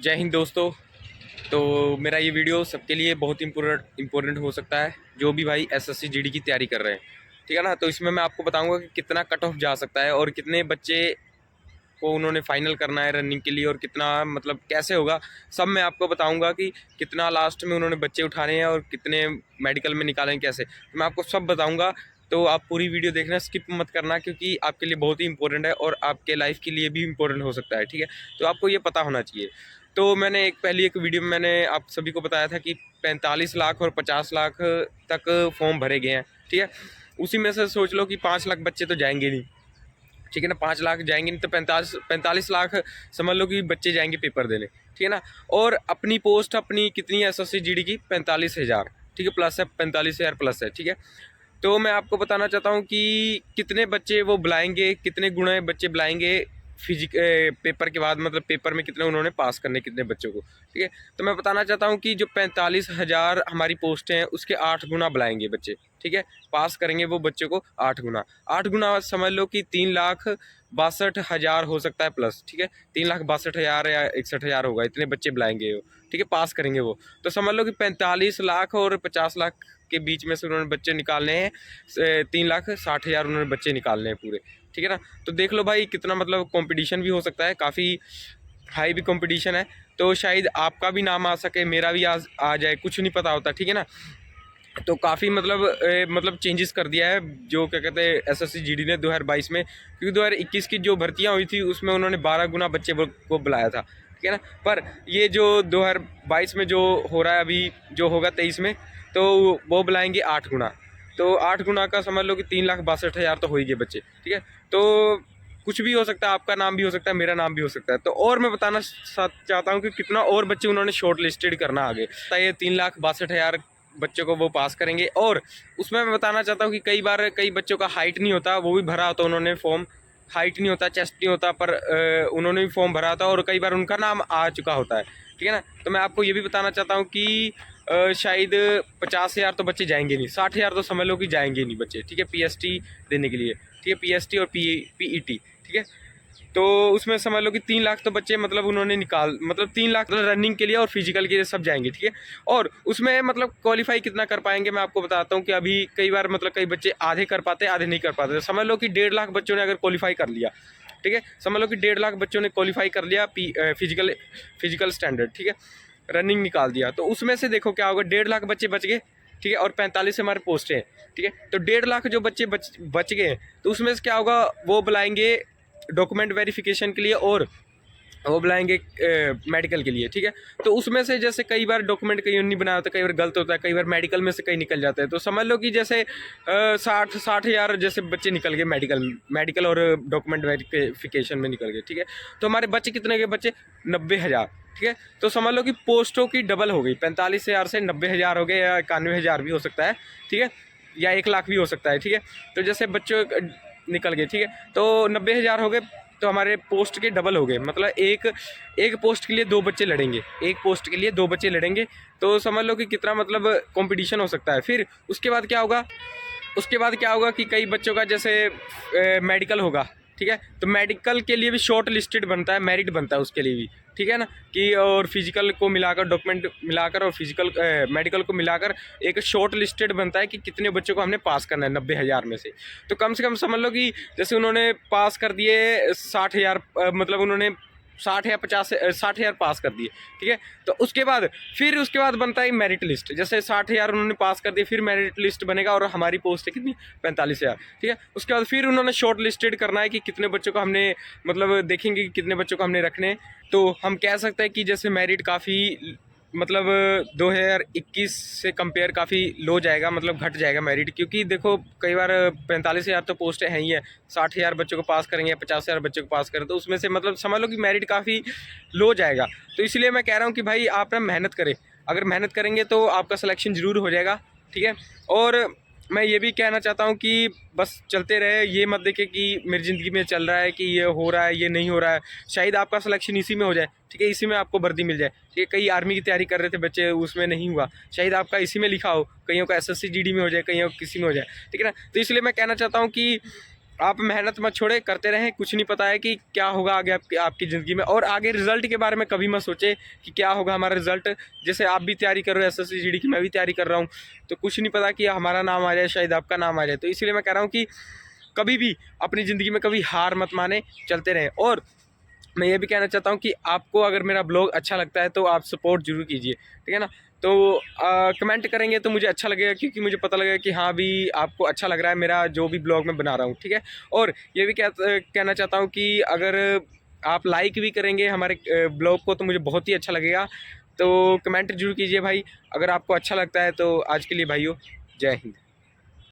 जय हिंद दोस्तों। तो मेरा ये वीडियो सबके लिए बहुत इम्पोर्टेंट हो सकता है, जो भी भाई एसएससी जीडी की तैयारी कर रहे हैं, ठीक है ना। तो इसमें मैं आपको बताऊंगा कि कितना कट ऑफ जा सकता है और कितने बच्चे को उन्होंने फाइनल करना है रनिंग के लिए और कितना मतलब कैसे होगा, सब मैं आपको बताऊंगा कि कितना लास्ट में उन्होंने बच्चे उठाने हैं और कितने मेडिकल में निकालें कैसे, तो मैं आपको सब बताऊंगा। तो आप पूरी वीडियो देखना, स्किप मत करना, क्योंकि आपके लिए बहुत ही इंपॉर्टेंट है और आपके लाइफ के लिए भी इम्पोर्टेंट हो सकता है, ठीक है। तो आपको ये पता होना चाहिए। तो मैंने पहली एक वीडियो में मैंने आप सभी को बताया था कि 45 लाख और 50 लाख तक फॉर्म भरे गए हैं, ठीक है। उसी में से सोच लो कि 5 लाख बच्चे तो जाएंगे नहीं, ठीक है ना। 5 लाख जाएंगे नहीं तो 45 लाख समझ लो कि बच्चे जाएंगे पेपर देने, ठीक है ना। और अपनी पोस्ट अपनी कितनी है एसएससी जीडी की 45,000, ठीक है, प्लस है 45,000 प्लस है, ठीक है। तो मैं आपको बताना चाहता हूँ कि कितने बच्चे वो बुलाएंगे, कितने गुणे बच्चे बुलाएंगे पेपर के बाद, मतलब पेपर में कितने उन्होंने पास करने कितने बच्चों को, ठीक है। तो मैं बताना चाहता हूँ कि जो 45,000 हमारी पोस्ट हैं उसके 8 गुना बुलाएंगे बच्चे, ठीक है। पास करेंगे वो बच्चों को 8 गुना समझ लो कि 3,62,000 हो सकता है प्लस, ठीक है। 3,62,000 या 61,000 होगा, इतने बच्चे बुलाएंगे वो, ठीक है, पास करेंगे वो। तो समझ लो कि 45 लाख और 50 लाख के बीच में से उन्होंने बच्चे निकालने हैं, 3,60,000 उन्होंने बच्चे निकालने हैं पूरे, ठीक है ना। तो देख लो भाई कितना मतलब कंपटीशन भी हो सकता है, काफ़ी हाई भी कंपटीशन है। तो शायद आपका भी नाम आ सके, मेरा भी आ जाए, कुछ नहीं पता होता, ठीक है ना। तो काफ़ी मतलब चेंजेस कर दिया है जो क्या कहते हैं एसएससी जीडी ने 2022 में, क्योंकि 2021 की जो भर्तियां हुई थी उसमें उन्होंने 12 गुना बच्चे को बुलाया था, ठीक है ना। पर ये जो 2022 में जो हो रहा है अभी, जो होगा 23 में, तो वो बुलाएंगे 8 गुना। तो 8 गुना का समझ लो कि 3,62,000 तो हो ही गए बच्चे, ठीक है। तो कुछ भी हो सकता है, आपका नाम भी हो सकता है, मेरा नाम भी हो सकता है। तो और मैं बताना चाहता हूँ कि कितना और बच्चे उन्होंने शॉर्ट लिस्टेड करना आगे, ये 3,62,000 बच्चों को वो पास करेंगे। और उसमें मैं बताना चाहता हूँ कि कई बार कई बच्चों का हाइट नहीं होता, वो भी भरा होता उन्होंने फॉर्म, हाइट नहीं होता, चेस्ट नहीं होता, पर उन्होंने भी फॉर्म भरा था और कई बार उनका नाम आ चुका होता है, ठीक है ना। तो मैं आपको ये भी बताना चाहता हूँ कि शायद 50,000 तो बच्चे जाएंगे नहीं, 60,000 तो समझ लो कि जाएंगे नहीं बच्चे, ठीक है, पीएसटी देने के लिए, ठीक है, पीएसटी और पीईटी, ठीक है। तो उसमें समझ लो कि 3 लाख तो बच्चे मतलब उन्होंने मतलब 3 लाख रनिंग के लिए और फिजिकल के लिए सब जाएंगे, ठीक है। और उसमें मतलब क्वालिफाई कितना कर पाएंगे मैं आपको बताता हूँ कि अभी कई बार मतलब कई बच्चे आधे कर पाते आधे नहीं कर पाते। समझ लो कि 1.5 लाख बच्चों ने अगर क्वालिफाई कर लिया, ठीक है, समझ लो कि 1.5 लाख बच्चों ने क्वालिफाई कर लिया फिजिकल स्टैंडर्ड, ठीक है, रनिंग निकाल दिया। तो उसमें से देखो क्या होगा, 1.5 लाख बच्चे बच गए, ठीक है, और 45 हमारे पोस्टें हैं, ठीक है। तो 1.5 लाख जो बच्चे बच गए, तो उसमें से क्या होगा, वो बुलाएंगे डॉक्यूमेंट वेरिफिकेशन के लिए और वो बुलाएंगे मेडिकल के लिए, ठीक है। तो उसमें से जैसे कई बार डॉक्यूमेंट कहीं नहीं बनाया होता, कई बार गलत होता है, कई बार मेडिकल में से कहीं निकल जाता है। तो समझ लो कि जैसे 60,000 जैसे बच्चे निकल गए मेडिकल और डॉक्यूमेंट वेरिफिकेशन में निकल गए, ठीक है। तो हमारे बच्चे कितने गए, बच्चे 90,000, ठीक है। तो समझ लो कि पोस्टों की डबल हो गई, 45,000 से 90,000 हो गए, या 91,000 भी हो सकता है, ठीक है, या 1 लाख भी हो सकता है, ठीक है। तो जैसे बच्चों निकल गए, ठीक है, तो 90,000 हो गए, तो हमारे पोस्ट के डबल हो गए, मतलब एक पोस्ट के लिए 2 बच्चे लड़ेंगे, एक पोस्ट के लिए 2 बच्चे लड़ेंगे। तो समझ लो कि कितना मतलब कंपटीशन हो सकता है। फिर उसके बाद क्या होगा कि कई बच्चों का जैसे मेडिकल होगा, ठीक है। तो मेडिकल के लिए भी शॉर्ट लिस्टेड बनता है, मेरिट बनता है उसके लिए भी, ठीक है ना, कि और फिजिकल को मिलाकर, डॉक्यूमेंट मिलाकर और फिजिकल मेडिकल को मिलाकर एक शॉर्ट लिस्टेड बनता है कि कितने बच्चों को हमने पास करना है 90,000 में से। तो कम से कम समझ लो कि जैसे उन्होंने पास कर दिए 60,000, मतलब उन्होंने 60 या 50 60,000 पास कर दिए, ठीक है। तो उसके बाद बनता है मेरिट लिस्ट, जैसे 60,000 उन्होंने पास कर दिए, फिर मेरिट लिस्ट बनेगा और हमारी पोस्ट है कितनी, 45,000, ठीक है। उसके बाद फिर उन्होंने शॉर्ट लिस्टेड करना है कि कितने बच्चों को हमने मतलब देखेंगे कि कितने बच्चों को हमने रखने। तो हम कह सकते हैं कि जैसे मेरिट काफ़ी मतलब 2021 से कंपेयर काफ़ी लो जाएगा, मतलब घट जाएगा मेरिट, क्योंकि देखो कई बार 45,000 तो पोस्टें हैं ही है, 60,000 बच्चों को पास करेंगे या 50,000 बच्चों को पास करें, तो उसमें से मतलब समझ लो कि मेरिट काफ़ी लो जाएगा। तो इसलिए मैं कह रहा हूँ कि भाई आप ना मेहनत करें, अगर मेहनत करेंगे तो आपका सिलेक्शन ज़रूर हो जाएगा, ठीक है। और मैं ये भी कहना चाहता हूँ कि बस चलते रहे, ये मत देखें कि मेरी ज़िंदगी में चल रहा है कि ये हो रहा है ये नहीं हो रहा है, शायद आपका सिलेक्शन इसी में हो जाए, ठीक है, इसी में आपको वर्दी मिल जाए, ठीक है। कई आर्मी की तैयारी कर रहे थे बच्चे, उसमें नहीं हुआ, शायद आपका इसी में लिखा हो, कईयों का एसएससी जीडी में हो जाए, कईयों किसी में हो जाए, ठीक है ना। तो इसलिए मैं कहना चाहता हूँ कि आप मेहनत मत छोड़े, करते रहें। कुछ नहीं पता है कि क्या होगा आगे आपकी ज़िंदगी में, और आगे रिजल्ट के बारे में कभी मत सोचे कि क्या होगा हमारा रिजल्ट। जैसे आप भी तैयारी कर रहे हो एसएससी जीडी की, मैं भी तैयारी कर रहा हूँ, तो कुछ नहीं पता कि हमारा नाम आ जाए, शायद आपका नाम आ जाए। तो इसलिए मैं कह रहा हूँ कि कभी भी अपनी ज़िंदगी में कभी हार मत माने, चलते रहें। और मैं ये भी कहना चाहता हूँ कि आपको अगर मेरा ब्लॉग अच्छा लगता है तो आप सपोर्ट जरूर कीजिए, ठीक है ना। तो कमेंट करेंगे तो मुझे अच्छा लगेगा, क्योंकि मुझे पता लगेगा कि हाँ भी आपको अच्छा लग रहा है मेरा जो भी ब्लॉग मैं बना रहा हूँ, ठीक है। और ये भी कहना चाहता हूँ कि अगर आप लाइक भी करेंगे हमारे ब्लॉग को तो मुझे बहुत ही अच्छा लगेगा। तो कमेंट जरूर कीजिए भाई, अगर आपको अच्छा लगता है तो। आज के लिए भाइयों, जय हिंद।